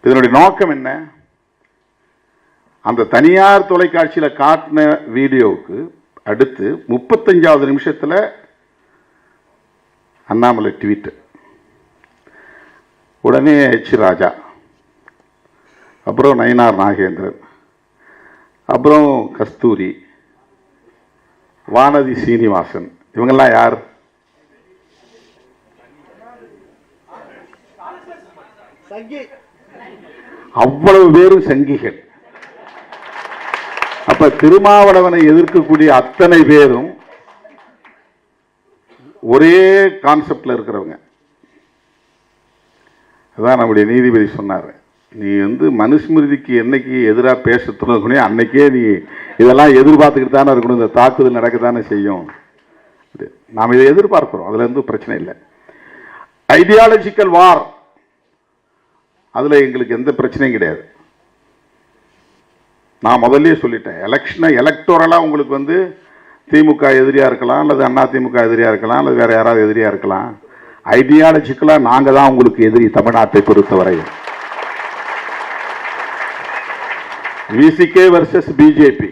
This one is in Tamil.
இதனுடைய நோக்கம் என்ன? அந்த தனியார் தொலைக்காட்சியில் காட்டின வீடியோவுக்கு அடுத்து 35வது நிமிஷத்தில் அண்ணாமலை ட்வீட், உடனே எச் ராஜா, அப்புறம் நயினார் நாகேந்திரன், அப்புறம் கஸ்தூரி, வானதி சீனிவாசன், இவங்கெல்லாம் யார்? அவ்வளவு பேரும் சங்கிகள். அப்ப திருமாவளவனை எதிர்க்கக்கூடிய அத்தனை பேரும் ஒரே கான்செப்ட்ல இருக்கிறவங்க. அதான் நம்முடைய நீதிபதி சொன்னார், நீ மனுஸ்மிருதிக்கு என்னைக்கு எதிராக பேச தொடங்கணும் அன்னைக்கே நீ இதெல்லாம் எதிர்பார்த்துக்கிட்டு தானே இருக்கணும். இந்த தாக்குதல் நடக்கத்தானே செய்யும். நாம் இதை எதிர்பார்க்கிறோம், அதுல பிரச்சனை இல்லை. ஐடியாலஜிக்கல் வார், அதுல எங்களுக்கு எந்த பிரச்சனையும் கிடையாது. நான் முதல்ல சொல்லிட்டேன், எலெக்ஷனை எலக்டோரலா உங்களுக்கு திமுக எதிரியா இருக்கலாம், அல்லது அண்ணா திமுக எதிரியா இருக்கலாம், அல்லது வேற யாராவது எதிரியா இருக்கலாம். ஐடியாலஜிக்கலா நாங்க தான் உங்களுக்கு எதிரி. தமிழ்நாட்டை பொறுத்தவரை விசிகே வர்சஸ் பிஜேபி.